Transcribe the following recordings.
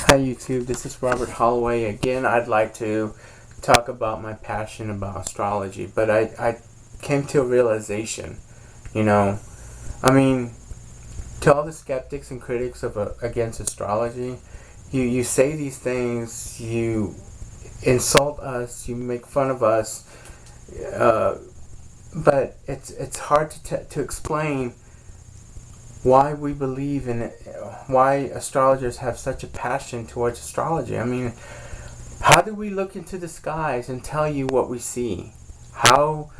Hi YouTube, this is Robert Holloway. Again, I'd like to talk about my passion about astrology, but I came to a realization, to all the skeptics and critics against astrology, you say these things, you insult us, you make fun of us, but it's hard to explain why we believe in it, why astrologers have such a passion towards astrology. I mean, how do we look into the skies and tell you what we see? How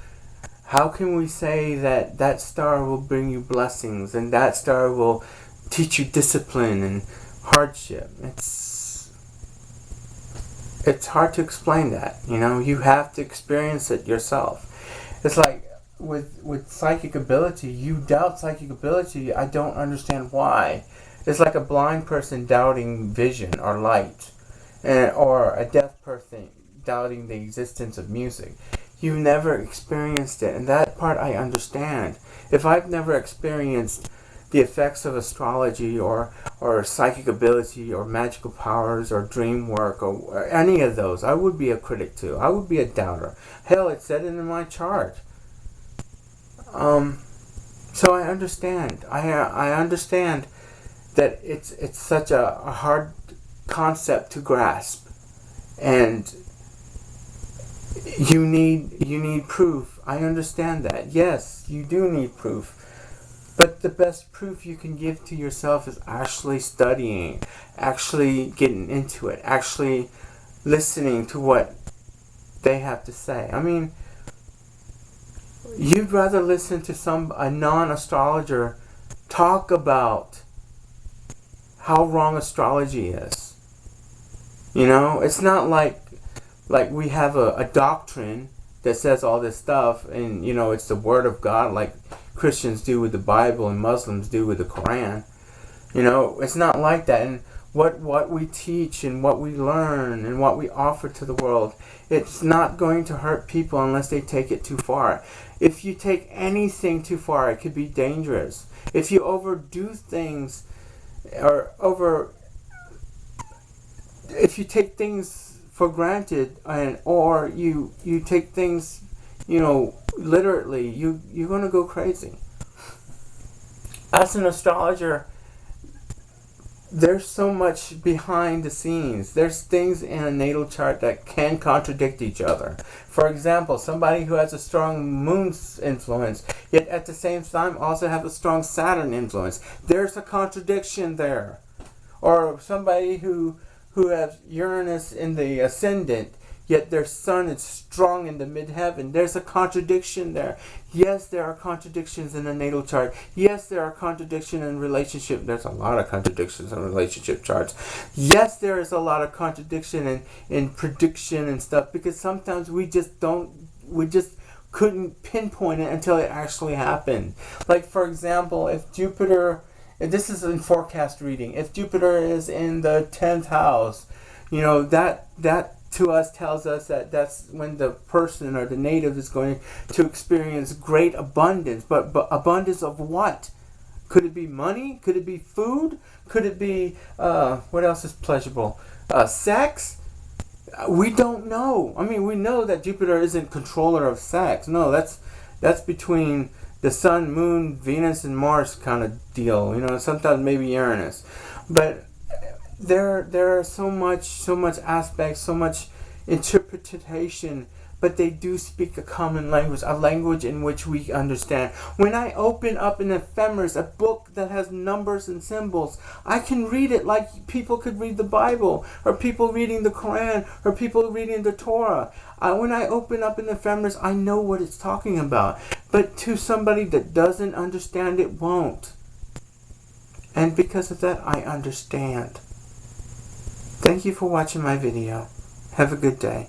can we say that that star will bring you blessings and that star will teach you discipline and hardship? It's hard to explain that. You have to experience it yourself. It's like with psychic ability, you doubt psychic ability. I don't understand why. It's like a blind person doubting vision or light, or a deaf person doubting the existence of music. You've never experienced it, and that part I understand. If I've never experienced the effects of astrology or psychic ability or magical powers or dream work or any of those, I would be a critic too. I would be a doubter. Hell, it said it in my chart. So I understand. I understand that it's such a hard concept to grasp, and you need proof. I understand that. Yes, you do need proof. But the best proof you can give to yourself is actually studying, actually getting into it, actually listening to what they have to say. I mean, you'd rather listen to a non-astrologer talk about how wrong astrology is. It's not like we have a doctrine that says all this stuff and it's the word of God like Christians do with the Bible and Muslims do with the Quran. It's not like that. And what we teach and what we learn and what we offer to the world, it's not going to hurt people unless they take it too far. If you take anything too far, it could be dangerous. If you overdo things if you take things for granted or you take things, literally, you're going to go crazy. As an astrologer, there's so much behind the scenes. There's things in a natal chart that can contradict each other. For example, somebody who has a strong moon influence, yet at the same time also have a strong Saturn influence. There's a contradiction there. Or somebody who has Uranus in the ascendant, yet their sun is strong in the midheaven. There's a contradiction there. Yes, there are contradictions in the natal chart. Yes, there are contradictions in relationship. There's a lot of contradictions in relationship charts. Yes, there is a lot of contradiction in prediction and stuff, because sometimes we just couldn't pinpoint it until it actually happened. Like, for example, if Jupiter, this is in forecast reading, if Jupiter is in the 10th house, that to us tells us that that's when the person or the native is going to experience great abundance. But abundance of what? Could it be money? Could it be food? Could it be, what else is pleasurable? Sex? We don't know. I mean, we know that Jupiter isn't controller of sex. No, that's between the Sun, Moon, Venus, and Mars kind of deal. Sometimes maybe Uranus. But there are so much aspects, so much interpretation, but they do speak a common language, a language in which we understand. When I open up an ephemeris, a book that has numbers and symbols, I can read it like people could read the Bible, or people reading the Quran, or people reading the Torah. When I open up an ephemeris, I know what it's talking about. But to somebody that doesn't understand, it won't. And because of that, I understand. Thank you for watching my video. Have a good day.